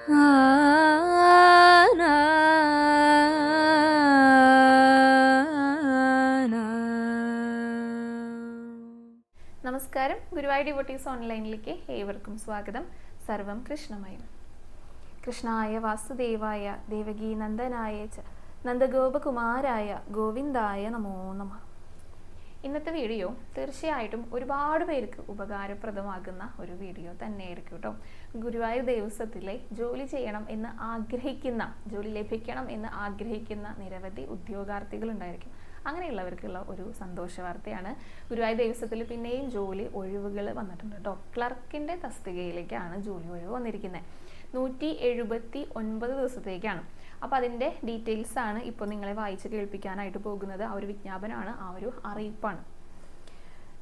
നമസ്കാരം, ഗുരുവായൂർ ഡിവോട്ടീസ് ഓൺലൈനിലേക്ക് ഏവർക്കും സ്വാഗതം. സർവം കൃഷ്ണമയം. കൃഷ്ണായ വാസുദേവായ ദേവകീ നന്ദനായ ച നന്ദഗോപകുമാരായ ഗോവിന്ദായ നമോ നമഃ. ഇന്നത്തെ വീഡിയോ തീർച്ചയായിട്ടും ഒരുപാട് പേർക്ക് ഉപകാരപ്രദമാകുന്ന ഒരു വീഡിയോ തന്നെയായിരിക്കും കേട്ടോ. ഗുരുവായൂർ ദേവസ്വത്തിലെ ജോലി ചെയ്യണം എന്ന് ആഗ്രഹിക്കുന്ന, ജോലി ലഭിക്കണം എന്ന് ആഗ്രഹിക്കുന്ന നിരവധി ഉദ്യോഗാർത്ഥികൾ ഉണ്ടായിരിക്കും. അങ്ങനെയുള്ളവർക്കുള്ള ഒരു സന്തോഷ വാർത്തയാണ്. ഗുരുവായൂർ ദേവസ്വത്തിൽ പിന്നെയും ജോലി ഒഴിവുകൾ വന്നിട്ടുണ്ട് കേട്ടോ. ക്ലർക്കിൻ്റെ തസ്തികയിലേക്കാണ് ജോലി ഒഴിവ് വന്നിരിക്കുന്നത്. 179 ദിവസത്തേക്കാണ്. അപ്പോൾ അതിൻ്റെ ഡീറ്റെയിൽസ് ആണ് ഇപ്പോൾ നിങ്ങളെ വായിച്ച് കേൾപ്പിക്കാനായിട്ട് പോകുന്നത്. ആ ഒരു വിജ്ഞാപനമാണ്, ആ ഒരു അറിയിപ്പാണ്.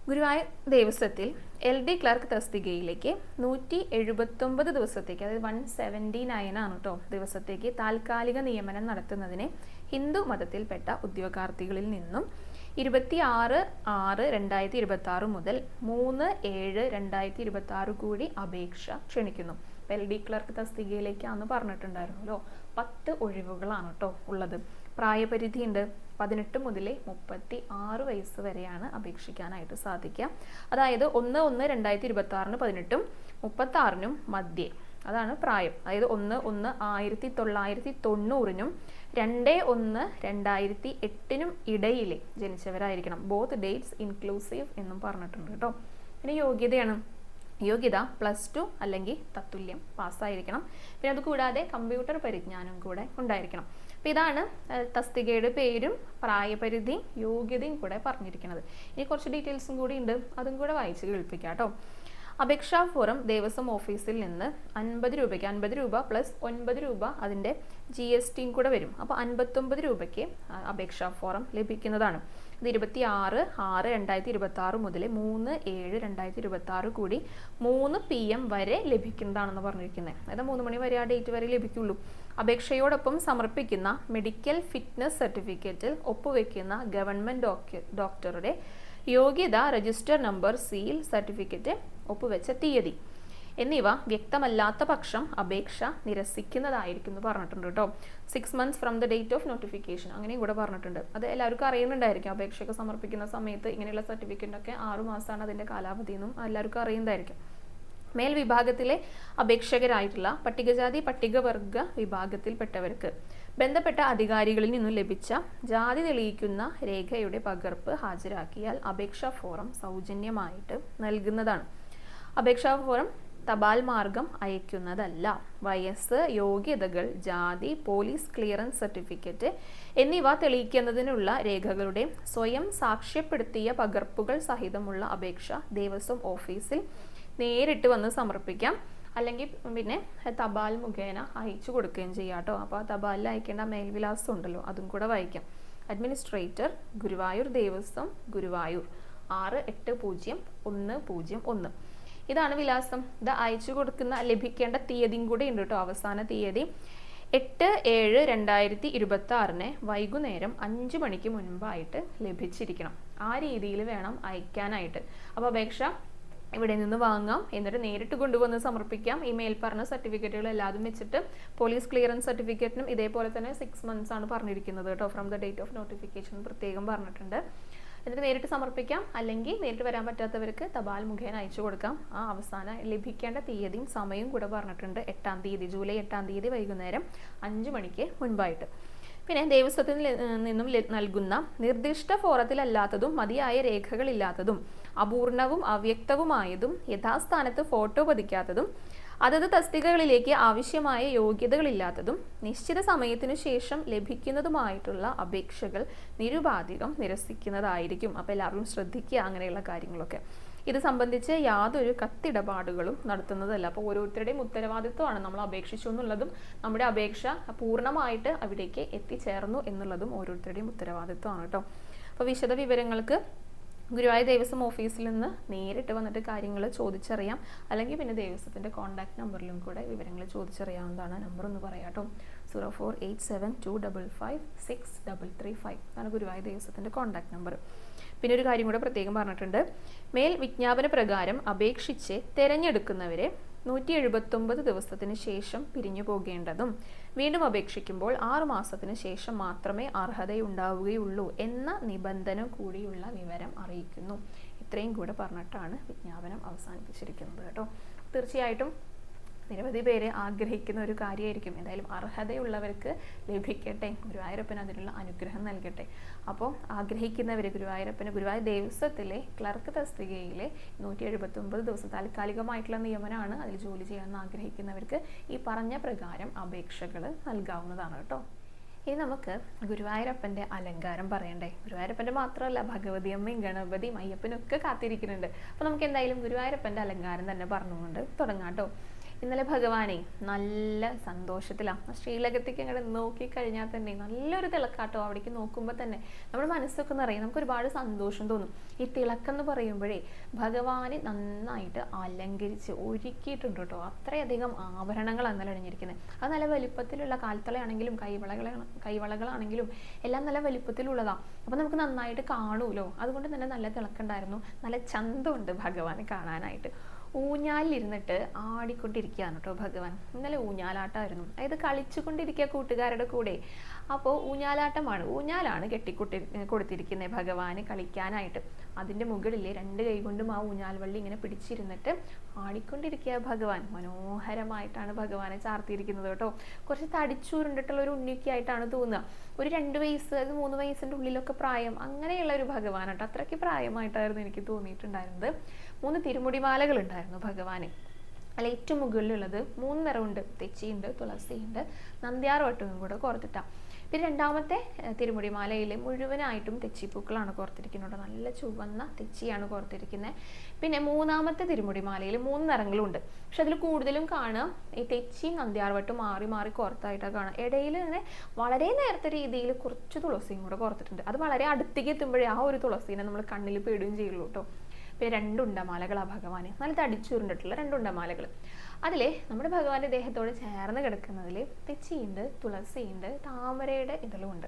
ഗുരുവായൂർ ദേവസ്വത്തിൽ LD ക്ലർക്ക് തസ്തികയിലേക്ക് 179 ദിവസത്തേക്ക്, അതായത് 179 ആണ് കേട്ടോ ദിവസത്തേക്ക് താൽക്കാലിക നിയമനം നടത്തുന്നതിന് ഹിന്ദു മതത്തിൽപ്പെട്ട ഉദ്യോഗാർത്ഥികളിൽ നിന്നും 26/6/2026 മുതൽ 3/7/2026 കൂടി അപേക്ഷ ക്ഷണിക്കുന്നു. LD clerk തസ്തികയിലേക്കാന്ന് പറഞ്ഞിട്ടുണ്ടായിരുന്നല്ലോ. 10 ഒഴിവുകളാണ് കേട്ടോ ഉള്ളത്. പ്രായപരിധി ഉണ്ട്. 18 മുതൽ 36 വയസ്സ് വരെയാണ് അപേക്ഷിക്കാനായിട്ട് സാധിക്കുക. അതായത് 1/1/2026 18-ഉം 36-നും മധ്യേ, അതാണ് പ്രായം. അതായത് 1/1/1990-നും 2/1/2008-നും ഇടയിൽ ജനിച്ചവരായിരിക്കണം. ബോത്ത് ഡേറ്റ്സ് ഇൻക്ലൂസീവ് എന്നും പറഞ്ഞിട്ടുണ്ട് കേട്ടോ. പിന്നെ യോഗ്യതയാണ്. യോഗ്യത +2 അല്ലെങ്കിൽ തത്തുല്യം പാസ്സായിരിക്കണം. പിന്നെ അതുകൂടാതെ കമ്പ്യൂട്ടർ പരിജ്ഞാനം കൂടെ ഉണ്ടായിരിക്കണം. അപ്പോൾ ഇതാണ് തസ്തികയുടെ പേരും പ്രായപരിധിയും യോഗ്യതയും കൂടെ പറഞ്ഞിരിക്കുന്നത്. ഇനി കുറച്ച് ഡീറ്റെയിൽസും കൂടി ഉണ്ട്, അതും കൂടെ വായിച്ച് കേൾപ്പിക്കാം കേട്ടോ. അപേക്ഷാ ഫോറം ദേവസ്വം ഓഫീസിൽ നിന്ന് 50 രൂപയ്ക്ക്, 50 രൂപ + 9 രൂപ അതിൻ്റെ GSTയും കൂടെ വരും. അപ്പോൾ 59 രൂപയ്ക്ക് അപേക്ഷാ ഫോറം ലഭിക്കുന്നതാണ്. ഇത് 26/6/2026 മുതൽ 3/7/2026 കൂടി 3 PM വരെ ലഭിക്കുന്നതാണെന്ന് പറഞ്ഞിരിക്കുന്നത്. അതായത് 3 മണി വരെ, ആ ഡേറ്റ് വരെ ലഭിക്കുള്ളൂ. അപേക്ഷയോടൊപ്പം സമർപ്പിക്കുന്ന മെഡിക്കൽ ഫിറ്റ്നസ് സർട്ടിഫിക്കറ്റിൽ ഒപ്പുവെക്കുന്ന ഗവൺമെൻറ് ഡോക്ടറുടെ യോഗ്യത, രജിസ്റ്റർ നമ്പർ, സീൽ, സർട്ടിഫിക്കറ്റ്, ഒപ്പുവെച്ച തീയതി എന്നിവ വ്യക്തമല്ലാത്ത പക്ഷം അപേക്ഷ നിരസിക്കുന്നതായിരിക്കും എന്ന് പറഞ്ഞിട്ടുണ്ട് കേട്ടോ. 6 months from the date of notification അങ്ങനെയും കൂടെ പറഞ്ഞിട്ടുണ്ട്. അത് എല്ലാവർക്കും അറിയുന്നുണ്ടായിരിക്കും. അപേക്ഷയൊക്കെ സമർപ്പിക്കുന്ന സമയത്ത് ഇങ്ങനെയുള്ള സർട്ടിഫിക്കറ്റൊക്കെ 6 മാസമാണ് അതിൻ്റെ കാലാവധി എന്നും എല്ലാവർക്കും അറിയുന്നതായിരിക്കും. മേൽവിഭാഗത്തിലെ അപേക്ഷകരായിട്ടുള്ള പട്ടികജാതി പട്ടികവർഗ വിഭാഗത്തിൽപ്പെട്ടവർക്ക് ബന്ധപ്പെട്ട അധികാരികളിൽ നിന്നും ലഭിച്ച ജാതി തെളിയിക്കുന്ന രേഖയുടെ പകർപ്പ് ഹാജരാക്കിയാൽ അപേക്ഷാ ഫോറം സൗജന്യമായിട്ട് നൽകുന്നതാണ്. അപേക്ഷാ ഫോറം തപാൽ മാർഗം അയക്കുന്നതല്ല. വയസ്സ്, യോഗ്യതകൾ, ജാതി, പോലീസ് ക്ലിയറൻസ് സർട്ടിഫിക്കറ്റ് എന്നിവ തെളിയിക്കുന്നതിനുള്ള രേഖകളുടെ സ്വയം സാക്ഷ്യപ്പെടുത്തിയ പകർപ്പുകൾ സഹിതമുള്ള അപേക്ഷ ദേവസ്വം ഓഫീസിൽ നേരിട്ട് വന്ന് സമർപ്പിക്കാം. അല്ലെങ്കിൽ പിന്നെ തപാൽ മുഖേന അയച്ചു കൊടുക്കുകയും ചെയ്യാം കേട്ടോ. അപ്പോൾ തപാലിൽ അയക്കേണ്ട മേൽവിലാസം ഉണ്ടല്ലോ, അതും കൂടെ വായിക്കാം. അഡ്മിനിസ്ട്രേറ്റർ, ഗുരുവായൂർ ദേവസ്വം, ഗുരുവായൂർ 6800101. ഇതാണ് വിലാസം. ഇത് അയച്ചു കൊടുക്കുന്ന ലഭിക്കേണ്ട തീയതിയും കൂടെ ഉണ്ട് കേട്ടോ. അവസാന തീയതി 8/7/2026 വൈകുന്നേരം 5 മണിക്ക് മുൻപായിട്ട് ലഭിച്ചിരിക്കണം. ആ രീതിയിൽ വേണം അയക്കാനായിട്ട്. അപ്പോൾ അപേക്ഷ ഇവിടെ നിന്ന് വാങ്ങാം, എന്നിട്ട് നേരിട്ട് കൊണ്ടുവന്ന് സമർപ്പിക്കാം. ഈ മേൽ പറഞ്ഞ സർട്ടിഫിക്കറ്റുകൾ എല്ലാതും വെച്ചിട്ട് പോലീസ് ക്ലിയറൻസ് സർട്ടിഫിക്കറ്റിനും ഇതേപോലെ തന്നെ 6 months ആണ് പറഞ്ഞിരിക്കുന്നത് കേട്ടോ. From the date of notification പ്രത്യേകം പറഞ്ഞിട്ടുണ്ട്. എന്നിട്ട് നേരിട്ട് സമർപ്പിക്കാം. അല്ലെങ്കിൽ നേരിട്ട് വരാൻ പറ്റാത്തവർക്ക് തപാൽ മുഖേന അയച്ചു കൊടുക്കാം. ആ അവസാന ലഭിക്കേണ്ട തീയതിയും സമയവും കൂടെ പറഞ്ഞിട്ടുണ്ട്. 8-ാം തീയതി, ജൂലൈ 8-ാം തീയതി വൈകുന്നേരം 5 മണിക്ക് മുൻപായിട്ട്. പിന്നെ ദേവസ്വത്തിൽ നിന്നും നൽകുന്ന നിർദ്ദിഷ്ട ഫോറത്തിലല്ലാത്തതും മതിയായ രേഖകളില്ലാത്തതും അപൂർണവും അവ്യക്തവുമായതും യഥാസ്ഥാനത്ത് ഫോട്ടോ പതിക്കാത്തതും അതത് തസ്തികകളിലേക്ക് ആവശ്യമായ യോഗ്യതകളില്ലാത്തതും നിശ്ചിത സമയത്തിനു ശേഷം ലഭിക്കുന്നതുമായിട്ടുള്ള അപേക്ഷകൾ നിരുപാധികം നിരസിക്കുന്നതായിരിക്കും. അപ്പോൾ എല്ലാവരും ശ്രദ്ധിക്കുക അങ്ങനെയുള്ള കാര്യങ്ങളൊക്കെ. ഇത് സംബന്ധിച്ച് യാതൊരു കത്തിടപാടുകളും നടത്തുന്നതല്ല. അപ്പോൾ ഓരോരുത്തരുടെയും ഉത്തരവാദിത്വമാണ് നമ്മൾ അപേക്ഷിച്ചു എന്നുള്ളതും നമ്മുടെ അപേക്ഷ പൂർണ്ണമായിട്ട് അവിടേക്ക് എത്തിച്ചേർന്നു എന്നുള്ളതും ഓരോരുത്തരുടെയും ഉത്തരവാദിത്വമാണ് കേട്ടോ. അപ്പോൾ വിശദ വിവരങ്ങൾക്ക് ഗുരുവായൂർ ദേവസ്വം ഓഫീസിൽ നിന്ന് നേരിട്ട് വന്നിട്ട് കാര്യങ്ങൾ ചോദിച്ചറിയാം. അല്ലെങ്കിൽ പിന്നെ ദേവസ്വത്തിൻ്റെ കോൺടാക്ട് നമ്പറിലും കൂടെ വിവരങ്ങൾ ചോദിച്ചറിയാവുന്നതാണ്. നമ്പർ ഒന്ന് പറയാം കേട്ടോ. 0487255635 അതാണ് ഗുരുവായൂർ ദേവസ്വത്തിൻ്റെ കോൺടാക്ട് നമ്പർ. പിന്നെ ഒരു കാര്യം കൂടെ പ്രത്യേകം പറഞ്ഞിട്ടുണ്ട്. മേൽ വിജ്ഞാപന പ്രകാരം അപേക്ഷിച്ച് തിരഞ്ഞെടുക്കുന്നവരെ 179 ദിവസത്തിന് ശേഷം പിരിഞ്ഞു പോകേണ്ടതും വീണ്ടും അപേക്ഷിക്കുമ്പോൾ 6 മാസത്തിന് ശേഷം മാത്രമേ അർഹതയുണ്ടാവുകയുള്ളൂ എന്ന നിബന്ധന കൂടിയുള്ള വിവരം അറിയിക്കുന്നു. ഇത്രയും കൂടെ പറഞ്ഞിട്ടാണ് വിജ്ഞാപനം അവസാനിപ്പിച്ചിരിക്കുന്നത് കേട്ടോ. തീർച്ചയായിട്ടും നിരവധി പേര് ആഗ്രഹിക്കുന്ന ഒരു കാര്യമായിരിക്കും. എന്തായാലും അർഹതയുള്ളവർക്ക് ലഭിക്കട്ടെ, ഗുരുവായൂരപ്പൻ അതിനുള്ള അനുഗ്രഹം നൽകട്ടെ. അപ്പോൾ ആഗ്രഹിക്കുന്നവർ ഗുരുവായൂർ ദേവസ്വത്തിലെ ക്ലർക്ക് തസ്തികയിലെ 179 ദിവസം താൽക്കാലികമായിട്ടുള്ള നിയമനമാണ്. അതിൽ ജോലി ചെയ്യാമെന്ന് ആഗ്രഹിക്കുന്നവർക്ക് ഈ പറഞ്ഞ പ്രകാരം അപേക്ഷകൾ നൽകാവുന്നതാണ് കേട്ടോ. ഇനി നമുക്ക് ഗുരുവായൂരപ്പൻ്റെ അലങ്കാരം പറയണ്ടേ. ഗുരുവായൂരപ്പൻ്റെ മാത്രമല്ല, ഭഗവതി അമ്മയും ഗണപതിയും അയ്യപ്പനും ഒക്കെ കാത്തിരിക്കുന്നുണ്ട്. അപ്പോൾ നമുക്ക് എന്തായാലും ഗുരുവായൂരപ്പൻ്റെ അലങ്കാരം തന്നെ പറഞ്ഞുകൊണ്ട് തുടങ്ങാം കേട്ടോ. ഇന്നലെ ഭഗവാനെ നല്ല സന്തോഷത്തിലാണ്. ശ്രീലകത്തേക്ക് അങ്ങോട്ട് നോക്കിക്കഴിഞ്ഞാൽ തന്നെ നല്ലൊരു തിളക്കാട്ടോ. അവിടേക്ക് നോക്കുമ്പോൾ തന്നെ നമ്മുടെ മനസ്സൊക്കെ നിറയും, നമുക്ക് ഒരുപാട് സന്തോഷം തോന്നും. ഈ തിളക്കെന്ന് പറയുമ്പോഴേ ഭഗവാനെ നന്നായിട്ട് അലങ്കരിച്ച് ഒരുക്കിയിട്ടുണ്ട് കേട്ടോ. അത്രയധികം ആഭരണങ്ങളാണ് ഇന്നലെ അണിഞ്ഞിരിക്കുന്നത്. അത് നല്ല വലിപ്പത്തിലുള്ള കാൽത്തളയാണെങ്കിലും കൈവളകളാണെങ്കിലും എല്ലാം നല്ല വലിപ്പത്തിലുള്ളതാണ്. അപ്പം നമുക്ക് നന്നായിട്ട് കാണുമല്ലോ. അതുകൊണ്ട് തന്നെ നല്ല തിളക്കുണ്ടായിരുന്നു, നല്ല ചന്തമുണ്ട് ഭഗവാനെ കാണാനായിട്ട്. ഊഞ്ഞാലിരുന്നിട്ട് ആടിക്കൊണ്ടിരിക്കുകയാണ് കേട്ടോ ഭഗവാൻ. ഇന്നലെ ഊഞ്ഞാലാട്ടമായിരുന്നു, അതായത് കളിച്ചുകൊണ്ടിരിക്കുക കൂട്ടുകാരുടെ കൂടെ. അപ്പോൾ ഊഞ്ഞാലാണ് കൊടുത്തിരിക്കുന്നത് ഭഗവാന് കളിക്കാനായിട്ട്. അതിൻ്റെ മുകളിൽ 2 കൈ കൊണ്ടും ആ ഊഞ്ഞാൽ വള്ളി ഇങ്ങനെ പിടിച്ചിരുന്നിട്ട് ആടിക്കൊണ്ടിരിക്കുക ഭഗവാൻ. മനോഹരമായിട്ടാണ് ഭഗവാനെ ചാർത്തിയിരിക്കുന്നത് കേട്ടോ. കുറച്ച് തടിച്ചൂരുണ്ടിട്ടുള്ള ഒരു ഉണ്ണിയൊക്കെ ആയിട്ടാണ് തോന്നുക. ഒരു 2 വയസ്സ് 3 വയസ്സിൻ്റെ ഉള്ളിലൊക്കെ പ്രായം, അങ്ങനെയുള്ള ഒരു ഭഗവാനാട്ടോ. അത്രയ്ക്ക് പ്രായമായിട്ടായിരുന്നു എനിക്ക് തോന്നിയിട്ടുണ്ടായിരുന്നത്. 3 തിരുമുടിമാലകൾ ഉണ്ടായിരുന്നു ഭഗവാന്. അല്ല, ഏറ്റവും മുകളിലുള്ളത് 3 നിറമുണ്ട്. തെച്ചിയുണ്ട്, തുളസിയുണ്ട്, നന്ദ്യാർവട്ടവും കൂടെ കോർത്തിട്ടാണ്. പിന്നെ രണ്ടാമത്തെ തിരുമുടിമാലയിൽ മുഴുവനായിട്ടും തെച്ചിപ്പൂക്കളാണ് കോർത്തിരിക്കുന്നത്. നല്ല ചുവന്ന തെച്ചിയാണ് കോർത്തിരിക്കുന്നത്. പിന്നെ 3ാമത്തെ തിരുമുടിമാലയിൽ 3 നിറങ്ങളുണ്ട്. പക്ഷെ അതിൽ കൂടുതലും കാണുക ഈ തെച്ചിയും നന്ദ്യാർവട്ടും മാറി മാറി കോർത്തായിട്ടാണ് കാണുക. ഇടയിൽ ഇങ്ങനെ വളരെ നേരത്തെ രീതിയിൽ കുറച്ച് തുളസിയും കൂടെ കോർത്തിട്ടുണ്ട്. അത് വളരെ അടുത്തേക്ക് എത്തുമ്പോഴേ ആ ഒരു തുളസീനെ നമ്മൾ കണ്ണിൽ പെടുകയും ചെയ്യുള്ളൂ കേട്ടോ. പിന്നെ 2 ഉണ്ടമാലകളാണ് ഭഗവാന്, നല്ല തടിച്ചുരുണ്ടിട്ടുള്ള 2 ഉണ്ടമാലകൾ. അതിൽ നമ്മുടെ ഭഗവാന്റെ ദേഹത്തോട് ചേർന്ന് കിടക്കുന്നതിൽ തെച്ചിയുണ്ട്, തുളസിയുണ്ട്, താമരയുടെ ഇതളുമുണ്ട്.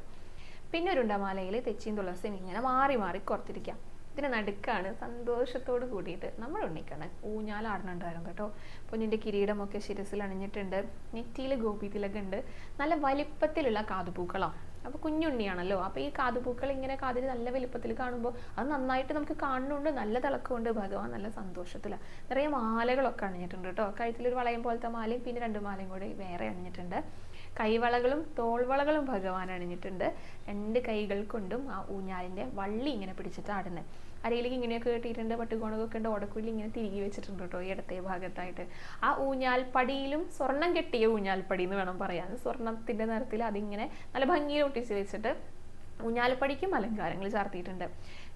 പിന്നെ ഒരു ഉണ്ടമാലയിൽ തെച്ചിയും തുളസിയും ഇങ്ങനെ മാറി മാറി കോർത്തിരിക്കാം. ഇതിന് നടുക്കാണ് സന്തോഷത്തോട് കൂടിയിട്ട് നമ്മൾ ഉണ്ണിക്കണ്ണൻ ഊഞ്ഞാലാടുന്നുണ്ടായിരുന്നു കേട്ടോ. പൊന്നിൻ്റെ കിരീടമൊക്കെ ശിരസിൽ അണിഞ്ഞിട്ടുണ്ട്, നെറ്റിയിൽ ഗോപിതിലകുണ്ട്, നല്ല വലിപ്പത്തിലുള്ള കാതുപൂക്കളാണ്. അപ്പോൾ കുഞ്ഞുണ്ണിയാണല്ലോ. അപ്പോൾ ഈ കാതുപൂക്കൾ ഇങ്ങനെ കാതിന് നല്ല വലിപ്പത്തിൽ കാണുമ്പോൾ അത് നന്നായിട്ട് നമുക്ക് കാണുന്നുണ്ട്, നല്ല തിളക്കമുണ്ട്. ഭഗവാൻ നല്ല സന്തോഷത്തിലാണ്. നിറയെ മാലകളൊക്കെ അണിഞ്ഞിട്ടുണ്ട് കേട്ടോ. കഴുത്തിലൊരു വളയം പോലത്തെ മാലയും പിന്നെ 2 മാലയും കൂടി വേറെ അണിഞ്ഞിട്ടുണ്ട്. കൈവളകളും തോൾവളകളും ഭഗവാൻ അണിഞ്ഞിട്ടുണ്ട്. 2 കൈകൾ കൊണ്ടും ആ ഊഞ്ഞാലിൻ്റെ വള്ളി ഇങ്ങനെ പിടിച്ചിട്ട് ആടുന്നത്. അരയിലേക്ക് ഇങ്ങനെയൊക്കെ കെട്ടിയിട്ടുണ്ട്, പട്ടുകോണൊക്കെ ഉണ്ട്, ഓടക്കുള്ളി ഇങ്ങനെ തിരികെ വെച്ചിട്ടുണ്ട് കേട്ടോ ഈ ഇടത്തെ ഭാഗത്തായിട്ട്. ആ ഊഞ്ഞാൽപ്പടിയിലും സ്വർണം കെട്ടിയ ഊഞ്ഞാൽപ്പടി എന്ന് വേണം പറയാൻ. സ്വർണത്തിൻ്റെ നിറത്തിൽ അതിങ്ങനെ നല്ല ഭംഗിയിൽ ഒട്ടിച്ച് വെച്ചിട്ട് ഊഞ്ഞാൽപ്പടിക്കും അലങ്കാരങ്ങൾ ചാർത്തിയിട്ടുണ്ട്.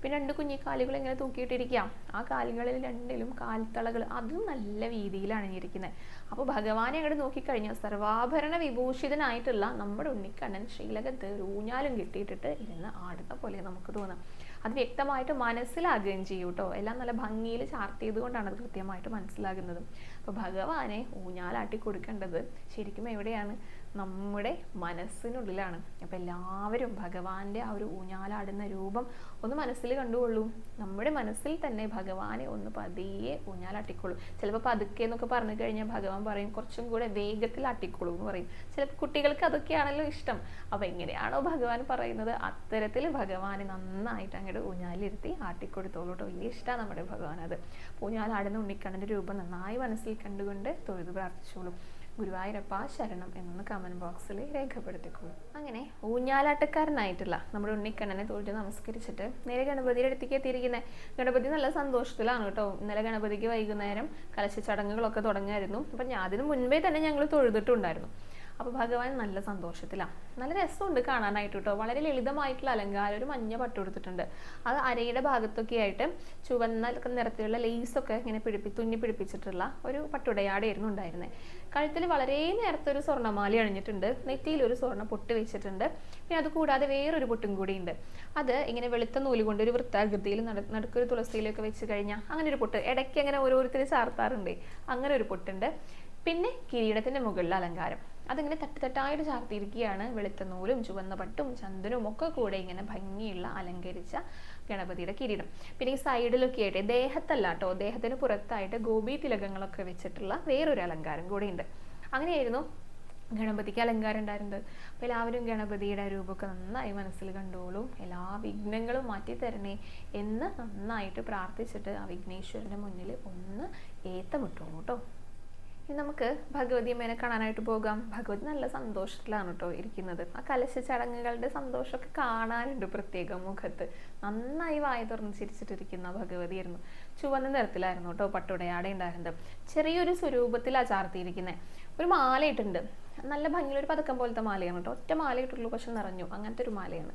പിന്നെ 2 കുഞ്ഞിക്കാലുകൾ ഇങ്ങനെ തൂക്കിയിട്ടിരിക്കാം. ആ കാലുകളിൽ 2ലും കാൽത്തളകൾ, അതും നല്ല വീതിയിൽ അണിഞ്ഞിരിക്കുന്നത്. അപ്പോൾ ഭഗവാനെ അങ്ങോട്ട് നോക്കിക്കഴിഞ്ഞാൽ സർവാഭരണ വിഭൂഷിതനായിട്ടുള്ള നമ്മുടെ ഉണ്ണിക്കണ്ണൻ ശ്രീലകത്ത് ഊഞ്ഞാലും കെട്ടിയിട്ടിട്ട് ഇരുന്ന് ആടുന്ന പോലെ നമുക്ക് തോന്നാം. അത് വ്യക്തമായിട്ട് മനസ്സിലാകുകയും ചെയ്യും കേട്ടോ. എല്ലാം നല്ല ഭംഗിയിൽ ചാർത്തിയത് കൊണ്ടാണ് അത് കൃത്യമായിട്ട് മനസ്സിലാകുന്നത്. അപ്പോൾ ഭഗവാനെ ഊഞ്ഞാലാട്ടി കൊടുക്കേണ്ടത് ശരിക്കും എവിടെയാണ്? നമ്മുടെ മനസ്സിനുള്ളിലാണ്. അപ്പോൾ എല്ലാവരും ഭഗവാന്റെ ആ ഒരു ഊഞ്ഞാലാടുന്ന രൂപം ഒന്ന് മനസ്സിൽ കണ്ടുകൊള്ളൂ. നമ്മുടെ മനസ്സിൽ തന്നെ ഭഗവാനെ ഒന്ന് പതിയെ ഊഞ്ഞാലാട്ടിക്കോളൂ. ചിലപ്പോൾ പതുക്കെ എന്നൊക്കെ പറഞ്ഞു കഴിഞ്ഞാൽ ഭഗവാൻ പറയും കുറച്ചും കൂടെ വേഗത്തിൽ ആട്ടിക്കോളൂ എന്ന് പറയും. ചിലപ്പോൾ കുട്ടികൾക്ക് അതൊക്കെയാണല്ലോ ഇഷ്ടം. അപ്പോൾ എങ്ങനെയാണോ ഭഗവാൻ പറയുന്നത് അത്തരത്തിൽ ഭഗവാനെ നന്നായിട്ട് അങ്ങോട്ട് ഊഞ്ഞാലിരുത്തി ആട്ടിക്കൊടുത്തോളൂ കേട്ടോ. വലിയ ഇഷ്ടമാണ് നമ്മുടെ ഭഗവാൻ അത്. ഊഞ്ഞാലാടുന്ന ഉണ്ണിക്കണ്ണൻ്റെ രൂപം നന്നായി മനസ്സിൽ കണ്ടുകൊണ്ട് തൊഴുത് പ്രാർത്ഥിച്ചോളൂ. ഗുരുവായൂരപ്പ ശരണം എന്നൊന്ന് കമന്റ് ബോക്സിൽ രേഖപ്പെടുത്തിക്കോളൂ. അങ്ങനെ ഊഞ്ഞാലാട്ടക്കാരനായിട്ടുള്ള നമ്മുടെ ഉണ്ണിക്കണ്ണനെ തൊഴുത് നമസ്കരിച്ചിട്ട് നേരെ ഗണപതിയുടെ അടുത്തേക്ക് എത്തിയിരിക്കുന്നത്. ഗണപതി നല്ല സന്തോഷത്തിലാണ് കേട്ടോ. ഇന്നലെ ഗണപതിക്ക് വൈകുന്നേരം കലശ ചടങ്ങുകളൊക്കെ തുടങ്ങായിരുന്നു. അപ്പം അതിന് മുൻപേ തന്നെ ഞങ്ങൾ തൊഴുതിട്ടുണ്ടായിരുന്നു. അപ്പോൾ ഭഗവാൻ നല്ല സന്തോഷത്തിലാണ്. നല്ല രസമുണ്ട് കാണാനായിട്ട് കേട്ടോ. വളരെ ലളിതമായിട്ടുള്ള അലങ്കാരം, ഒരു മഞ്ഞ പട്ട് കൊടുത്തിട്ടുണ്ട്. അത് അരയുടെ ഭാഗത്തൊക്കെ ആയിട്ട് ചുവന്ന നിറത്തിലുള്ള ലേസൊക്കെ ഇങ്ങനെ തുന്നി പിടിപ്പിച്ചിട്ടുള്ള ഒരു പട്ടുടയാടെയായിരുന്നു ഉണ്ടായിരുന്നത്. കഴുത്തിൽ വളരെ നേരത്തെ ഒരു സ്വർണ്ണമാല അണിഞ്ഞിട്ടുണ്ട്. നെറ്റിയിൽ ഒരു സ്വർണ്ണ പൊട്ട് വെച്ചിട്ടുണ്ട്. പിന്നെ അത് കൂടാതെ വേറൊരു പൊട്ടും കൂടി ഉണ്ട്. അത് ഇങ്ങനെ വെളുത്ത നൂല് കൊണ്ട് ഒരു വൃത്താകൃതിയിൽ നടുക്കൊരു തുളസിയിലൊക്കെ വെച്ച് കഴിഞ്ഞാൽ അങ്ങനെ ഒരു പൊട്ട് ഇടയ്ക്ക് അങ്ങനെ ഓരോരുത്തർ ചാർത്താറുണ്ട്. അങ്ങനെ ഒരു പൊട്ടുണ്ട്. പിന്നെ കിരീടത്തിന്റെ മുകളിൽ അലങ്കാരം, അതിങ്ങനെ തട്ടുതട്ടായിട്ട് ചാർത്തിയിരിക്കുകയാണ്. വെളുത്ത നൂലും ചുവന്ന പട്ടും ചന്ദനവും ഒക്കെ കൂടെ ഇങ്ങനെ ഭംഗിയുള്ള അലങ്കരിച്ച ഗണപതിയുടെ കിരീടം. പിന്നെ ഈ സൈഡിലൊക്കെ ആയിട്ട് ദേഹത്തല്ല കേട്ടോ, ദേഹത്തിന് പുറത്തായിട്ട് ഗോപി തിലകങ്ങളൊക്കെ വെച്ചിട്ടുള്ള വേറൊരു അലങ്കാരം കൂടെയുണ്ട്. അങ്ങനെയായിരുന്നു ഗണപതിക്ക് അലങ്കാരം ഉണ്ടായിരുന്നത്. അപ്പോൾ എല്ലാവരും ഗണപതിയുടെ രൂപമൊക്കെ നന്നായി മനസ്സിൽ കണ്ടോളൂ. എല്ലാ വിഘ്നങ്ങളും മാറ്റി തരണേ എന്ന് നന്നായിട്ട് പ്രാർത്ഥിച്ചിട്ട് ആ വിഘ്നേശ്വരൻ്റെ മുന്നിൽ ഒന്ന് ഏത്തമിട്ടോളൂ കേട്ടോ. ഇനി നമുക്ക് ഭഗവതി അമ്മേനെ കാണാനായിട്ട് പോകാം. ഭഗവതി നല്ല സന്തോഷത്തിലാണ് കേട്ടോ ഇരിക്കുന്നത്. ആ കലശ ചടങ്ങുകളുടെ സന്തോഷമൊക്കെ കാണാനുണ്ട് പ്രത്യേകം മുഖത്ത്. നന്നായി വായ തുറന്ന് ചിരിച്ചിട്ടിരിക്കുന്ന ഭഗവതിയായിരുന്നു. ചുവന്ന നിറത്തിലായിരുന്നു കേട്ടോ പട്ടുടയാട ഉണ്ടായിരുന്നത്. ചെറിയൊരു സ്വരൂപത്തിലാണ് ചാർത്തിയിരിക്കുന്നത്. ഒരു മാല ഇട്ടുണ്ട്, നല്ല ഭംഗിയുള്ള ഒരു പതക്കം പോലത്തെ മാലയാണ് കേട്ടോ. ഒറ്റ മാല ഇട്ടുള്ളൂ, പക്ഷെ നിറഞ്ഞു, അങ്ങനത്തെ ഒരു മാലയാണ്.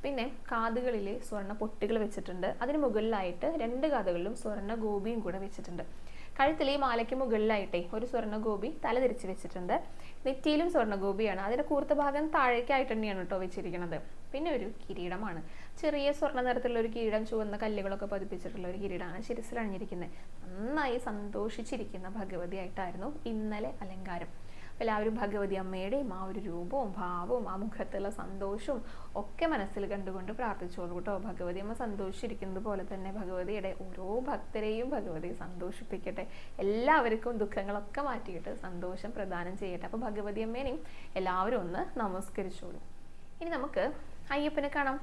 പിന്നെ കാതുകളിൽ സ്വർണ്ണ പൊട്ടുകൾ വെച്ചിട്ടുണ്ട്. അതിന് മുകളിലായിട്ട് 2 കാതുകളിലും സ്വർണ്ണ ഗോപിയും കൂടെ വെച്ചിട്ടുണ്ട്. കഴുത്തിൽ ഈ മാലയ്ക്ക് മുകളിലായിട്ടേ ഒരു സ്വർണ്ണ ഗോപി തല തിരിച്ച് വെച്ചിട്ടുണ്ട്. നെറ്റിയിലും സ്വർണ്ണ ഗോപിയാണ്. അതിന്റെ കൂർത്ത ഭാഗം താഴേക്കായിട്ട് തന്നെയാണ് കേട്ടോ വെച്ചിരിക്കുന്നത്. പിന്നെ ഒരു കിരീടമാണ്, ചെറിയ സ്വർണ്ണ നിറത്തിലുള്ള ഒരു കിരീടം, ചുവന്ന കല്ലുകളൊക്കെ പതിപ്പിച്ചിട്ടുള്ള ഒരു കിരീടമാണ് ശിരസിൽ അണിഞ്ഞിരിക്കുന്നത്. നന്നായി സന്തോഷിച്ചിരിക്കുന്ന ഭഗവതിയായിട്ടായിരുന്നു ഇന്നലെ അലങ്കാരം. എല്ലാവരും ഭഗവതി അമ്മയുടെയും ആ ഒരു രൂപവും ഭാവവും ആ മുഖത്തുള്ള സന്തോഷവും ഒക്കെ മനസ്സിൽ കണ്ടുകൊണ്ട് പ്രാർത്ഥിച്ചോളൂ കേട്ടോ. ഭഗവതി അമ്മ സന്തോഷിച്ചിരിക്കുന്നത് പോലെ തന്നെ ഭഗവതിയുടെ ഓരോ ഭക്തരെയും ഭഗവതി സന്തോഷിപ്പിക്കട്ടെ. എല്ലാവർക്കും ദുഃഖങ്ങളൊക്കെ മാറ്റിയിട്ട് സന്തോഷം പ്രദാനം ചെയ്യട്ടെ. അപ്പോൾ ഭഗവതി അമ്മേനെയും എല്ലാവരും ഒന്ന് നമസ്കരിച്ചോളൂ. ഇനി നമുക്ക് അയ്യപ്പനെ കാണാം.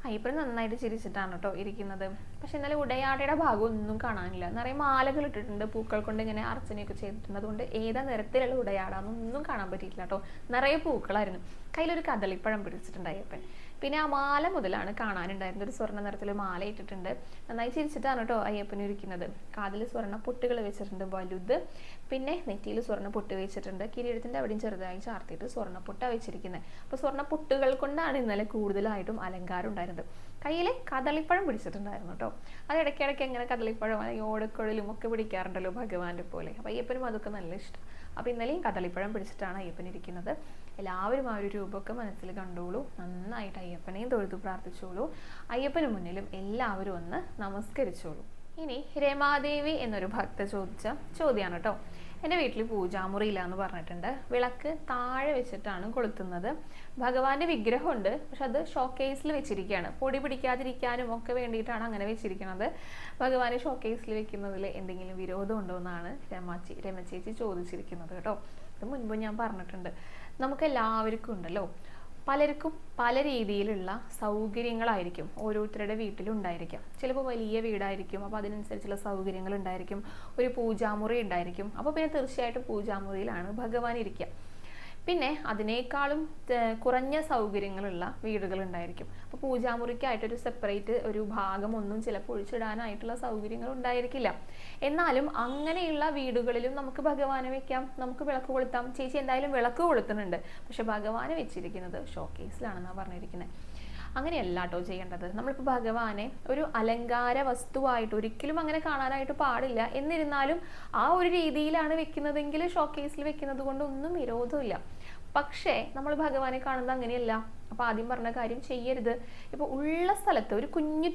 അയ്യപ്പൻ നന്നായിട്ട് ചിരിച്ചിട്ടാണ് കേട്ടോ ഇരിക്കുന്നത്. പക്ഷെ ഇന്നലെ ഉടയാടയുടെ ഭാഗം ഒന്നും കാണാനില്ല. നിറയെ മാലകൾ ഇട്ടിട്ടുണ്ട്, പൂക്കൾ കൊണ്ട് ഇങ്ങനെ അർച്ചനയൊക്കെ ചെയ്തിട്ടുണ്ട്. അതുകൊണ്ട് ഏതാ നിറത്തിലുള്ള ഉടയാടാന്നൊന്നും കാണാൻ പറ്റിയിട്ടില്ല കേട്ടോ. നിറയെ പൂക്കളായിരുന്നു. കയ്യിലൊരു കദളിപ്പഴം പിടിച്ചിട്ടുണ്ട് അയ്യപ്പൻ. പിന്നെ ആ മാല മുതലാണ് കാണാനുണ്ടായിരുന്നത്. ഒരു സ്വർണ്ണ നിറത്തിൽ മാല ഇട്ടിട്ടുണ്ട്. നന്നായി ചിരിച്ചിട്ടാണ് കേട്ടോ അയ്യപ്പൻ ഇരിക്കുന്നത്. കാതിൽ സ്വർണ്ണ പൊട്ടുകൾ വെച്ചിട്ടുണ്ട് വലുത്. പിന്നെ നെറ്റിയിൽ സ്വർണ്ണ പൊട്ട് വെച്ചിട്ടുണ്ട്. കിരീടത്തിന്റെ അവിടെയും ചെറുതായി ചാർത്തിയിട്ട് സ്വർണ്ണ പൊട്ട വെച്ചിരിക്കുന്നത്. അപ്പോൾ സ്വർണ്ണ പൊട്ടുകൾ കൊണ്ടാണ് ഇന്നലെ കൂടുതലായിട്ടും അലങ്കാരം ഉണ്ടായിരുന്നത്. കയ്യിൽ കദളിപ്പഴം പിടിച്ചിട്ടുണ്ടായിരുന്നു കേട്ടോ. അത് ഇടയ്ക്കിടയ്ക്ക് എങ്ങനെ കദളിപ്പഴം അല്ലെങ്കിൽ ഓടക്കുഴലും ഒക്കെ പിടിക്കാറുണ്ടല്ലോ ഭഗവാന്റെ പോലെ. അപ്പോൾ അയ്യപ്പനും അതൊക്കെ നല്ല ഇഷ്ടം. അപ്പോൾ ഇന്നലെയും കദളിപ്പഴം പിടിച്ചിട്ടാണ് അയ്യപ്പൻ ഇരിക്കുന്നത്. എല്ലാവരും ആ ഒരു രൂപമൊക്കെ മനസ്സിൽ കണ്ടോളൂ. നന്നായിട്ട് അയ്യപ്പനെയും തൊഴുതു പ്രാർത്ഥിച്ചോളൂ. അയ്യപ്പന് മുന്നിലും എല്ലാവരും ഒന്ന് നമസ്കരിച്ചോളൂ. ഇനി രമാദേവി എന്നൊരു ഭക്ത ചോദിച്ച ചോദ്യമാണ് കേട്ടോ. എൻ്റെ വീട്ടിൽ പൂജാമുറിയില്ല എന്ന് പറഞ്ഞിട്ടുണ്ട്. വിളക്ക് താഴെ വെച്ചിട്ടാണ് കൊളുത്തുന്നത്. ഭഗവാന്റെ വിഗ്രഹമുണ്ട്, പക്ഷെ അത് ഷോക്കേസിൽ വെച്ചിരിക്കുകയാണ്. പൊടി പിടിക്കാതിരിക്കാനും ഒക്കെ വേണ്ടിയിട്ടാണ് അങ്ങനെ വെച്ചിരിക്കുന്നത്. ഭഗവാനെ ഷോക്കേസിൽ വെക്കുന്നതിൽ എന്തെങ്കിലും വിരോധം ഉണ്ടോ എന്നാണ് രമചേച്ചി ചോദിച്ചിരിക്കുന്നത് കേട്ടോ. ഇത് മുൻപ് ഞാൻ പറഞ്ഞിട്ടുണ്ട്. നമുക്ക് എല്ലാവർക്കും ഉണ്ടല്ലോ, പലർക്കും പല രീതിയിലുള്ള സൗകര്യങ്ങളായിരിക്കും ഓരോരുത്തരുടെ വീട്ടിലും ഉണ്ടായിരിക്കാം. ചിലപ്പോൾ വലിയ വീടായിരിക്കും, അപ്പോൾ അതിനനുസരിച്ചുള്ള സൗകര്യങ്ങൾ ഉണ്ടായിരിക്കും. ഒരു പൂജാമുറി ഉണ്ടായിരിക്കും. അപ്പോൾ പിന്നെ തീർച്ചയായിട്ടും പൂജാമുറിയിലാണ് ഭഗവാൻ ഇരിക്കുക. പിന്നെ അതിനേക്കാളും കുറഞ്ഞ സൗകര്യങ്ങളുള്ള വീടുകൾ ഉണ്ടായിരിക്കും. അപ്പോൾ പൂജാമുറിക്കായിട്ടൊരു സെപ്പറേറ്റ് ഒരു ഭാഗം ഒന്നും ചിലപ്പോൾ ഒഴിച്ചിടാനായിട്ടുള്ള സൗകര്യങ്ങൾ ഉണ്ടായിരിക്കില്ല. എന്നാലും അങ്ങനെയുള്ള വീടുകളിലും നമുക്ക് ഭഗവാനെ വെക്കാം, നമുക്ക് വിളക്ക് കൊളുത്താം. ചേച്ചി എന്തായാലും വിളക്ക് കൊളുത്തുന്നുണ്ട്, പക്ഷെ ഭഗവാനെ വെച്ചിരിക്കുന്നത് ഷോക്കേസിലാണെന്നാണ് പറഞ്ഞിരിക്കുന്നത്. അങ്ങനെയല്ല കേട്ടോ ചെയ്യേണ്ടത്. നമ്മളിപ്പോൾ ഭഗവാനെ ഒരു അലങ്കാര വസ്തുവായിട്ട് ഒരിക്കലും അങ്ങനെ കാണാനായിട്ട് പാടില്ല. എന്നിരുന്നാലും ആ ഒരു രീതിയിലാണ് വെക്കുന്നതെങ്കിൽ ഷോക്കേസിൽ വെക്കുന്നത് കൊണ്ട് ഒന്നും വിരോധമില്ല. പക്ഷേ നമ്മൾ ഭഗവാനെ കാണുന്നത് അങ്ങനെയല്ല. അപ്പോൾ ആദ്യം പറഞ്ഞ കാര്യം ചെയ്യരുത്. ഇപ്പോൾ ഉള്ള സ്ഥലത്ത് ഒരു കുഞ്ഞു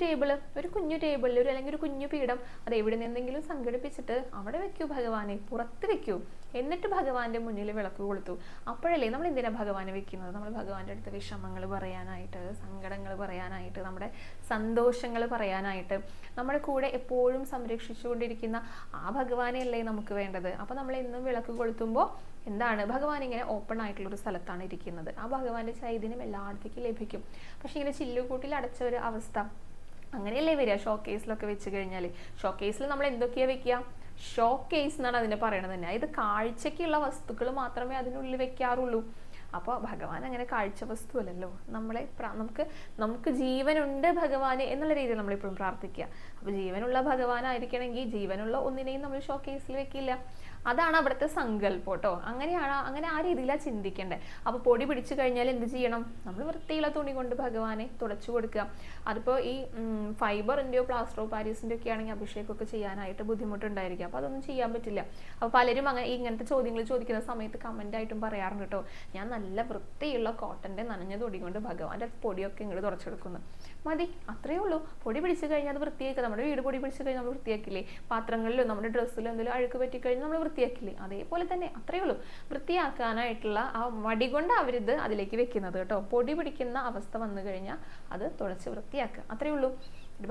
ടേബിളിൽ ഒരു അല്ലെങ്കിൽ ഒരു കുഞ്ഞു പീഠം അത് എവിടെ നിന്നെങ്കിലും സംഘടിപ്പിച്ചിട്ട് അവിടെ വെക്കൂ ഭഗവാനെ, പുറത്ത് വെക്കൂ. എന്നിട്ട് ഭഗവാന്റെ മുന്നിൽ വിളക്ക് കൊളുത്തു. അപ്പോഴല്ലേ നമ്മൾ എന്തിനാ ഭഗവാനെ വെക്കുന്നത്? നമ്മൾ ഭഗവാന്റെ അടുത്ത് വിഷമങ്ങൾ പറയാനായിട്ട്, സങ്കടങ്ങൾ പറയാനായിട്ട്, നമ്മുടെ സന്തോഷങ്ങൾ പറയാനായിട്ട്, നമ്മുടെ കൂടെ എപ്പോഴും സംരക്ഷിച്ചുകൊണ്ടിരിക്കുന്ന ആ ഭഗവാനെയല്ലേ നമുക്ക് വേണ്ടത്. അപ്പോൾ നമ്മൾ എന്നും വിളക്ക് കൊളുത്തുമ്പോൾ എന്താണ്, ഭഗവാൻ ഇങ്ങനെ ഓപ്പൺ ആയിട്ടുള്ളൊരു സ്ഥലത്താണ് ഇരിക്കുന്നത്. ആ ഭഗവാന്റെ ചൈതന്യം എല്ലായിടത്തേക്കും ലഭിക്കും. പക്ഷെ ഇങ്ങനെ ചില്ലുകൂട്ടിൽ അടച്ച ഒരു അവസ്ഥ അങ്ങനെയല്ലേ വരിക ഷോക്കേസിലൊക്കെ വെച്ച് കഴിഞ്ഞാൽ. ഷോക്കേസിൽ നമ്മൾ എന്തൊക്കെയാ വെക്കുക? ഷോക്കേസ് എന്നാണ് അതിനെ പറയണത് തന്നെ. ഇത് കാഴ്ചയ്ക്കുള്ള വസ്തുക്കൾ മാത്രമേ അതിനുള്ളിൽ വെക്കാറുള്ളൂ. അപ്പോൾ ഭഗവാൻ അങ്ങനെ കാഴ്ച വസ്തു അല്ലല്ലോ. നമുക്ക് ജീവനുണ്ട് ഭഗവാന് എന്നുള്ള രീതിയിൽ നമ്മളിപ്പോഴും പ്രാർത്ഥിക്കുക. അപ്പോൾ ജീവനുള്ള ഭഗവാനായിരിക്കണമെങ്കിൽ ജീവനുള്ള ഒന്നിനെയും നമ്മൾ ഷോക്കേസിൽ വെക്കില്ല. അതാണ് അവിടുത്തെ സങ്കല്പം കേട്ടോ. അങ്ങനെ ആ രീതിയിലാണ് ചിന്തിക്കേണ്ടത്. അപ്പോൾ പൊടി പിടിച്ചു കഴിഞ്ഞാൽ എന്ത് ചെയ്യണം? നമ്മൾ വൃത്തിയുള്ള തുണി കൊണ്ട് ഭഗവാനെ തുടച്ചു കൊടുക്കുക. അതിപ്പോൾ ഈ ഫൈബറിൻ്റെയോ പ്ലാസ്റ്റർ ഓഫ് പാരീസിൻ്റെ ഒക്കെ ആണെങ്കിൽ അഭിഷേകമൊക്കെ ചെയ്യാനായിട്ട് ബുദ്ധിമുട്ടുണ്ടായിരിക്കും. അപ്പോൾ അതൊന്നും ചെയ്യാൻ പറ്റില്ല. അപ്പോൾ പലരും ഇങ്ങനത്തെ ചോദ്യങ്ങൾ ചോദിക്കുന്ന സമയത്ത് കമൻ്റ് ആയിട്ടും പറയാറുണ്ട് കേട്ടോ. ഞാൻ നല്ല വൃത്തിയുള്ള കോട്ടൻ്റെ നനഞ്ഞ തൊടി കൊണ്ട് ഭഗവാന്റെ പൊടിയൊക്കെ ഇങ്ങോട്ട് തുടച്ചെടുക്കുന്നു. മതി, അത്രയേ ഉള്ളൂ. പൊടി പിടിച്ചു കഴിഞ്ഞാൽ അത് വൃത്തിയാക്കുക. നമ്മുടെ വീട് പൊടി പിടിച്ചു കഴിഞ്ഞാൽ നമ്മൾ വൃത്തിയാക്കില്ലേ? പാത്രങ്ങളിലോ നമ്മുടെ ഡ്രസ്സിലോ എന്തെങ്കിലും അഴുക്ക് പറ്റി കഴിഞ്ഞാൽ നമ്മൾ വൃത്തിയാക്കില്ലേ? അതേപോലെ തന്നെ അത്രയേ ഉള്ളൂ. വൃത്തിയാക്കാനായിട്ടുള്ള ആ മടി കൊണ്ട് അവരിത് അതിലേക്ക് വെക്കുന്നത് കേട്ടോ. പൊടി പിടിക്കുന്ന അവസ്ഥ വന്നു കഴിഞ്ഞാൽ അത് തുടച്ച് വൃത്തിയാക്കുക, അത്രയേ ഉള്ളൂ.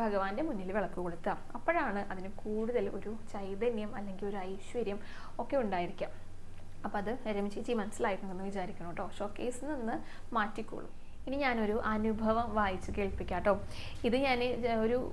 ഭഗവാന്റെ മുന്നിൽ വിളക്ക് കൊളുത്തുക. അപ്പോഴാണ് അതിന് കൂടുതൽ ഒരു ചൈതന്യം അല്ലെങ്കിൽ ഒരു ഐശ്വര്യം ഒക്കെ ഉണ്ടായിരിക്കാം. അപ്പം അത് രമ ചേച്ചി മനസ്സിലായിട്ടുണ്ടെന്ന് വിചാരിക്കണം കേട്ടോ. ഷോക്കേസിൽ നിന്ന് മാറ്റിക്കോളൂ. ഇനി ഞാനൊരു അനുഭവം വായിച്ച് കേൾപ്പിക്കാം കേട്ടോ. ഇത് ഞാൻ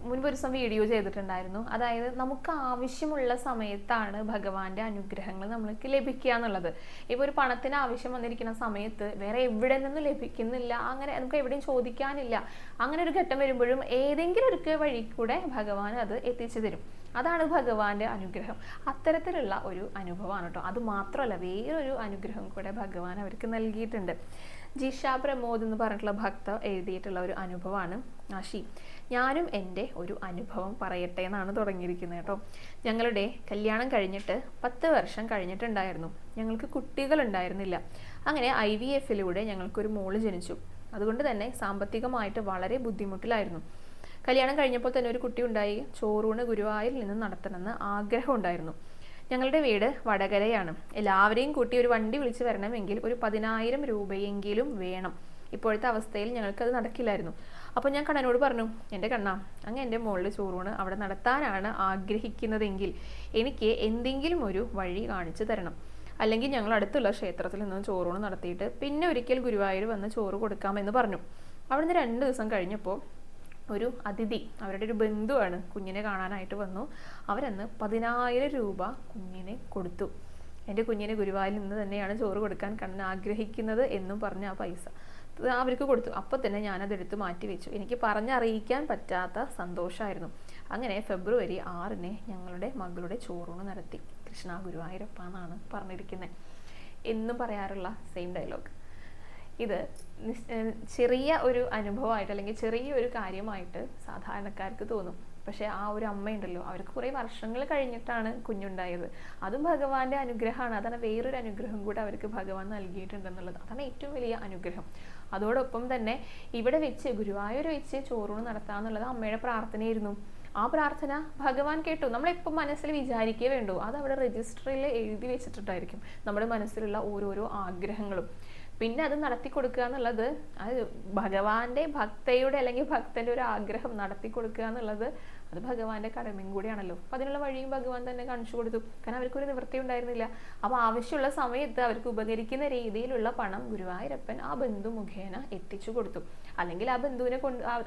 മുൻപ് ഒരു ദിവസം വീഡിയോ ചെയ്തിട്ടുണ്ടായിരുന്നു. അതായത് നമുക്ക് ആവശ്യമുള്ള സമയത്താണ് ഭഗവാന്റെ അനുഗ്രഹങ്ങൾ നമ്മൾക്ക് ലഭിക്കുക എന്നുള്ളത്. ഇപ്പോൾ ഒരു പണത്തിന് ആവശ്യം വന്നിരിക്കുന്ന സമയത്ത് വേറെ എവിടെ നിന്നും ലഭിക്കുന്നില്ല, അങ്ങനെ നമുക്ക് എവിടെയും ചോദിക്കാനില്ല, അങ്ങനെ ഒരു ഘട്ടം വരുമ്പോഴും ഏതെങ്കിലും ഒരു വഴി കൂടെ ഭഗവാൻ അത് എത്തിച്ചു തരും. അതാണ് ഭഗവാന്റെ അനുഗ്രഹം. അത്തരത്തിലുള്ള ഒരു അനുഭവമാണ് കേട്ടോ. അത് മാത്രമല്ല, വേറൊരു അനുഗ്രഹം കൂടെ ഭഗവാൻ അവർക്ക് നൽകിയിട്ടുണ്ട്. ജിഷ പ്രമോദ് എന്ന് പറഞ്ഞിട്ടുള്ള ഭക്ത എഴുതിയിട്ടുള്ള ഒരു അനുഭവമാണ് ആശി. ഞാനും എൻ്റെ ഒരു അനുഭവം പറയട്ടെ എന്നാണ് തുടങ്ങിയിരിക്കുന്നത് കേട്ടോ. ഞങ്ങളുടെ കല്യാണം കഴിഞ്ഞിട്ട് 10 വർഷം കഴിഞ്ഞിട്ടുണ്ടായിരുന്നു. ഞങ്ങൾക്ക് കുട്ടികളുണ്ടായിരുന്നില്ല. അങ്ങനെ IVF-ലൂടെ ഞങ്ങൾക്കൊരു മോള് ജനിച്ചു. അതുകൊണ്ട് തന്നെ സാമ്പത്തികമായിട്ട് വളരെ ബുദ്ധിമുട്ടിലായിരുന്നു. കല്യാണം കഴിഞ്ഞപ്പോൾ തന്നെ ഒരു കുട്ടി ഉണ്ടായി. ചോറൂണ് ഗുരുവായൂരിൽ നിന്ന് നടത്തണമെന്ന് ആഗ്രഹം ഉണ്ടായിരുന്നു. ഞങ്ങളുടെ വീട് വടകരയാണ്. എല്ലാവരെയും കൂട്ടി ഒരു വണ്ടി വിളിച്ച് വരണമെങ്കിൽ ഒരു 10,000 രൂപയെങ്കിലും വേണം. ഇപ്പോഴത്തെ അവസ്ഥയിൽ ഞങ്ങൾക്കത് നടക്കില്ലായിരുന്നു. അപ്പോൾ ഞാൻ കണ്ണനോട് പറഞ്ഞു, എൻ്റെ കണ്ണാ, അങ്ങ് എൻ്റെ മോളുടെ ചോറൂണ് അവിടെ നടത്താനാണ് ആഗ്രഹിക്കുന്നതെങ്കിൽ എനിക്ക് എന്തെങ്കിലും ഒരു വഴി കാണിച്ചു തരണം. അല്ലെങ്കിൽ ഞങ്ങൾ അടുത്തുള്ള ക്ഷേത്രത്തിൽ നിന്ന് ചോറൂണ് നടത്തിയിട്ട് പിന്നെ ഒരിക്കൽ ഗുരുവായൂർ വന്ന് ചോറ് കൊടുക്കാമെന്ന് പറഞ്ഞു. അവിടുന്ന് 2 ദിവസം കഴിഞ്ഞപ്പോൾ ഒരു അതിഥി, അവരുടെ ഒരു ബന്ധുവാണ്, കുഞ്ഞിനെ കാണാനായിട്ട് വന്നു. അവരന്ന് 10,000 രൂപ കുഞ്ഞിനെ കൊടുത്തു. എൻ്റെ കുഞ്ഞിനെ ഗുരുവായൂരിൽ നിന്ന് തന്നെയാണ് ചോറ് കൊടുക്കാൻ കണ്ണൻ ആഗ്രഹിക്കുന്നത് എന്നും പറഞ്ഞ് ആ പൈസ അവർക്ക് കൊടുത്തു. അപ്പോൾ തന്നെ ഞാനതെടുത്ത് മാറ്റി വെച്ചു. എനിക്ക് പറഞ്ഞറിയിക്കാൻ പറ്റാത്ത സന്തോഷമായിരുന്നു. അങ്ങനെ ഫെബ്രുവരി 6-ന് ഞങ്ങളുടെ മകളുടെ ചോറൂണ് നടത്തി. കൃഷ്ണ ഗുരുവായൂരപ്പ എന്നാണ് പറഞ്ഞിരിക്കുന്നത്. എന്നും പറയാറുള്ള സെയിം ഡയലോഗ്. ഇത് ചെറിയ ഒരു അനുഭവമായിട്ട് അല്ലെങ്കിൽ ചെറിയൊരു കാര്യമായിട്ട് സാധാരണക്കാർക്ക് തോന്നും. പക്ഷെ ആ ഒരു അമ്മയുണ്ടല്ലോ, അവർക്ക് കുറേ വർഷങ്ങൾ കഴിഞ്ഞിട്ടാണ് കുഞ്ഞുണ്ടായത്. അതും ഭഗവാന്റെ അനുഗ്രഹമാണ്. അതാണ് വേറൊരു അനുഗ്രഹം കൂടെ അവർക്ക് ഭഗവാൻ നൽകിയിട്ടുണ്ടെന്നുള്ളത്. അതാണ് ഏറ്റവും വലിയ അനുഗ്രഹം. അതോടൊപ്പം തന്നെ ഇവിടെ വെച്ച് ഗുരുവായൂർ വെച്ച് ചോറൂണ് നടത്താന്നുള്ളത് അമ്മയുടെ പ്രാർത്ഥനയായിരുന്നു. ആ പ്രാർത്ഥന ഭഗവാൻ കേട്ടു. നമ്മളിപ്പോൾ മനസ്സിൽ വിചാരിക്കേ വേണ്ടൂ, അത് അവിടെ രജിസ്റ്ററിൽ എഴുതി വെച്ചിട്ടുണ്ടായിരിക്കും നമ്മുടെ മനസ്സിലുള്ള ഓരോരോ ആഗ്രഹങ്ങളും. പിന്നെ അത് നടത്തി കൊടുക്കുക എന്നുള്ളത്, അത് ഭഗവാന്റെ ഭക്തയുടെ അല്ലെങ്കിൽ ഭക്തന്റെ ഒരു ആഗ്രഹം നടത്തി കൊടുക്കുക എന്നുള്ളത് അത് ഭഗവാന്റെ കടമയും കൂടിയാണല്ലോ. അപ്പം അതിനുള്ള വഴിയും ഭഗവാൻ തന്നെ കാണിച്ചു കൊടുത്തു. കാരണം അവർക്കൊരു നിവൃത്തി ഉണ്ടായിരുന്നില്ല. അപ്പോൾ ആവശ്യമുള്ള സമയത്ത് അവർക്ക് ഉപകരിക്കുന്ന രീതിയിലുള്ള പണം ഗുരുവായൂരപ്പൻ ആ ബന്ധു മുഖേന എത്തിച്ചു കൊടുത്തു. അല്ലെങ്കിൽ ആ ബന്ധുവിനെ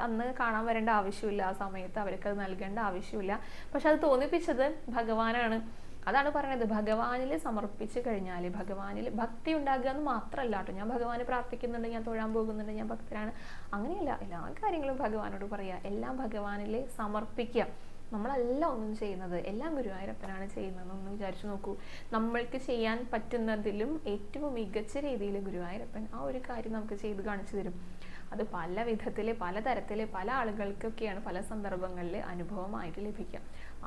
അന്ന് കാണാൻ വരേണ്ട ആവശ്യമില്ല, ആ സമയത്ത് അവർക്ക് അത് നൽകേണ്ട ആവശ്യമില്ല. പക്ഷെ അത് തോന്നിപ്പിച്ചത് ഭഗവാനാണ്. അതാണ് പറയുന്നത്, ഭഗവാനിൽ സമർപ്പിച്ചു കഴിഞ്ഞാൽ ഭഗവാനിൽ ഭക്തി ഉണ്ടാകുക എന്ന് മാത്രമല്ല കേട്ടോ. ഞാൻ ഭഗവാനെ പ്രാർത്ഥിക്കുന്നുണ്ട്, ഞാൻ തൊഴാൻ പോകുന്നുണ്ട്, ഞാൻ ഭക്തരാണ്, അങ്ങനെയല്ല. എല്ലാ കാര്യങ്ങളും ഭഗവാനോട് പറയുക, എല്ലാം ഭഗവാനിൽ സമർപ്പിക്കുക. നമ്മളല്ല ഒന്നും ചെയ്യുന്നത്, എല്ലാം ഗുരുവായൂരപ്പനാണ് ചെയ്യുന്നതെന്നൊന്ന് വിചാരിച്ചു നോക്കൂ. നമ്മൾക്ക് ചെയ്യാൻ പറ്റുന്നതിലും ഏറ്റവും മികച്ച രീതിയിൽ ഗുരുവായൂരപ്പൻ ആ ഒരു കാര്യം നമുക്ക് ചെയ്ത് കാണിച്ചു തരും. അത് പല വിധത്തിൽ പല തരത്തിൽ പല ആളുകൾക്കൊക്കെയാണ് പല സന്ദർഭങ്ങളിൽ അനുഭവമായിട്ട് ലഭിക്കുക.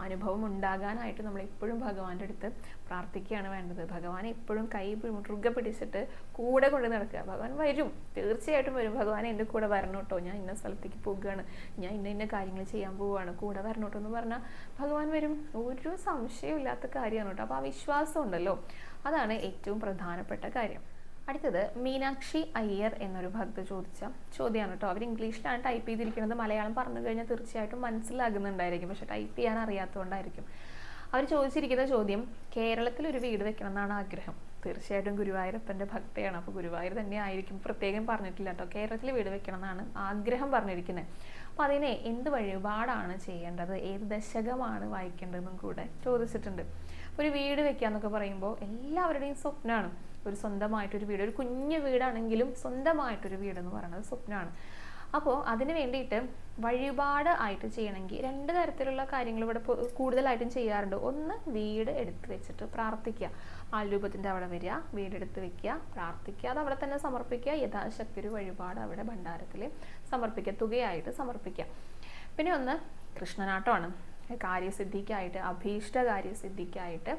അനുഭവം ഉണ്ടാകാനായിട്ട് നമ്മൾ എപ്പോഴും ഭഗവാന്റെ അടുത്ത് പ്രാർത്ഥിക്കുകയാണ് വേണ്ടത്. ഭഗവാനെ എപ്പോഴും കൈ മുറുകെ പിടിച്ചിട്ട് കൂടെ കൊണ്ട് നടക്കുക. ഭഗവാൻ വരും, തീർച്ചയായിട്ടും വരും. ഭഗവാൻ എൻ്റെ കൂടെ വരണം കേട്ടോ, ഞാൻ ഇന്ന സ്ഥലത്തേക്ക് പോകുകയാണ്, ഞാൻ ഇന്ന കാര്യങ്ങൾ ചെയ്യാൻ പോവുകയാണ്, കൂടെ വരണം കേട്ടോ എന്ന് പറഞ്ഞാൽ ഭഗവാൻ വരും. ഒരു സംശയമില്ലാത്ത കാര്യമാണ് കേട്ടോ. അപ്പോൾ ആ വിശ്വാസം ഉണ്ടല്ലോ, അതാണ് ഏറ്റവും പ്രധാനപ്പെട്ട കാര്യം. അടുത്തത് മീനാക്ഷി അയ്യർ എന്നൊരു ഭക്ത ചോദിച്ച ചോദ്യമാണ് കേട്ടോ. അവർ ഇംഗ്ലീഷിലാണ് ടൈപ്പ് ചെയ്തിരിക്കുന്നത്. മലയാളം പറഞ്ഞു കഴിഞ്ഞാൽ തീർച്ചയായിട്ടും മനസ്സിലാകുന്നുണ്ടായിരിക്കും, പക്ഷെ ടൈപ്പ് ചെയ്യാൻ അറിയാത്തതുകൊണ്ടായിരിക്കും. അവർ ചോദിച്ചിരിക്കുന്ന ചോദ്യം, കേരളത്തിൽ ഒരു വീട് വെക്കണം എന്നാണ് ആഗ്രഹം. തീർച്ചയായിട്ടും ഗുരുവായൂരപ്പൻ്റെ ഭക്തയാണ്, അപ്പോൾ ഗുരുവായൂർ തന്നെ ആയിരിക്കും. പ്രത്യേകം പറഞ്ഞിട്ടില്ല കേട്ടോ, കേരളത്തിൽ വീട് വെക്കണം എന്നാണ് ആഗ്രഹം പറഞ്ഞിരിക്കുന്നത്. അപ്പോൾ അതിനെ എന്ത് വഴിപാടാണ് ചെയ്യേണ്ടത്, ഏത് ദശകമാണ് വായിക്കേണ്ടതെന്നും കൂടെ ചോദിച്ചിട്ടുണ്ട്. ഒരു വീട് വെക്കുക എന്നൊക്കെ പറയുമ്പോൾ എല്ലാവരുടെയും സ്വപ്നമാണ് ഒരു സ്വന്തമായിട്ടൊരു വീട്. ഒരു കുഞ്ഞു വീടാണെങ്കിലും സ്വന്തമായിട്ടൊരു വീടെന്ന് പറയുന്നത് സ്വപ്നമാണ്. അപ്പോൾ അതിന് വേണ്ടിയിട്ട് വഴിപാട് ആയിട്ട് ചെയ്യണമെങ്കിൽ 2 തരത്തിലുള്ള കാര്യങ്ങൾ ഇവിടെ കൂടുതലായിട്ടും ചെയ്യാറുണ്ട്. ഒന്ന്, വീട് എടുത്ത് വെച്ചിട്ട് പ്രാർത്ഥിക്കുക. ആൾരൂപത്തിൻ്റെ അവിടെ വരിക, വീടെടുത്ത് വെക്കുക, പ്രാർത്ഥിക്കുക, അത് അവിടെ തന്നെ സമർപ്പിക്കുക. യഥാശക്തി ഒരു വഴിപാട് അവിടെ ഭണ്ഡാരത്തിൽ സമർപ്പിക്കുക, തുകയായിട്ട് സമർപ്പിക്കുക. പിന്നെ ഒന്ന് കൃഷ്ണനാട്ടമാണ്. കാര്യസിദ്ധിക്കായിട്ട്, അഭീഷ്ട കാര്യസിദ്ധിക്കായിട്ട്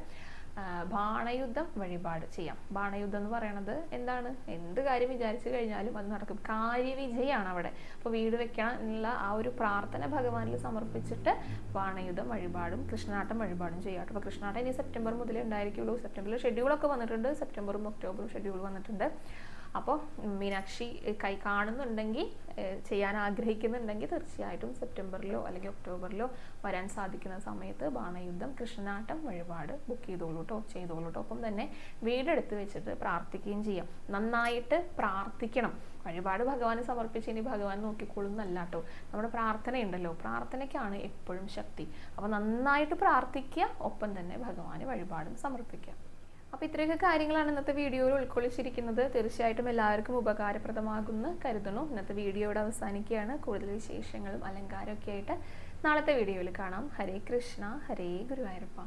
ബാണയുദ്ധം വഴിപാട് ചെയ്യാം. ബാണയുദ്ധം എന്ന് പറയണത് എന്താണ്? എന്ത് കാര്യം വിചാരിച്ചു കഴിഞ്ഞാലും അത് നടക്കും. കാര്യവിജയാണ് അവിടെ. അപ്പോൾ വീട് വെക്കണം എന്നുള്ള ആ ഒരു പ്രാർത്ഥന ഭഗവാനിൽ സമർപ്പിച്ചിട്ട് ബാണയുദ്ധം വഴിപാടും കൃഷ്ണനാട്ടം വഴിപാടും ചെയ്യാം. അപ്പോൾ കൃഷ്ണനാട്ടം ഇനി സെപ്റ്റംബർ മുതലേ ഉണ്ടായിരിക്കുള്ളൂ. സെപ്റ്റംബറിൽ ഷെഡ്യൂളൊക്കെ വന്നിട്ടുണ്ട്. സെപ്റ്റംബറും ഒക്ടോബറും ഷെഡ്യൂൾ വന്നിട്ടുണ്ട്. അപ്പോൾ മീനാക്ഷി കൈ കാണുന്നുണ്ടെങ്കിൽ, ചെയ്യാൻ ആഗ്രഹിക്കുന്നുണ്ടെങ്കിൽ തീർച്ചയായിട്ടും സെപ്റ്റംബറിലോ അല്ലെങ്കിൽ ഒക്ടോബറിലോ വരാൻ സാധിക്കുന്ന സമയത്ത് ബാണയുദ്ധം കൃഷ്ണനാട്ടം വഴിപാട് ബുക്ക് ചെയ്തോളൂ കേട്ടോ. ഒപ്പം തന്നെ വീടെടുത്ത് വെച്ചിട്ട് പ്രാർത്ഥിക്കുകയും ചെയ്യാം. നന്നായിട്ട് പ്രാർത്ഥിക്കണം. വഴിപാട് ഭഗവാന് സമർപ്പിച്ച് ഇനി ഭഗവാൻ നോക്കിക്കൊള്ളുന്നല്ല കേട്ടോ. നമ്മുടെ പ്രാർത്ഥനയുണ്ടല്ലോ, പ്രാർത്ഥനയ്ക്കാണ് എപ്പോഴും ശക്തി. അപ്പോൾ നന്നായിട്ട് പ്രാർത്ഥിക്കുക, ഒപ്പം തന്നെ ഭഗവാന് വഴിപാടും സമർപ്പിക്കുക. അപ്പോൾ ഇത്രയൊക്കെ കാര്യങ്ങളാണ് ഇന്നത്തെ വീഡിയോയിൽ ഉൾക്കൊള്ളിച്ചിരിക്കുന്നത്. തീർച്ചയായിട്ടും എല്ലാവർക്കും ഉപകാരപ്രദമാകുമെന്ന് കരുതുന്നു. ഇന്നത്തെ വീഡിയോ ഇവിടെ അവസാനിക്കുകയാണ്. കൂടുതൽ വിശേഷങ്ങളും അലങ്കാരമൊക്കെ ആയിട്ട് നാളത്തെ വീഡിയോയിൽ കാണാം. ഹരേ കൃഷ്ണ, ഹരേ ഗുരുവായൂരപ്പ.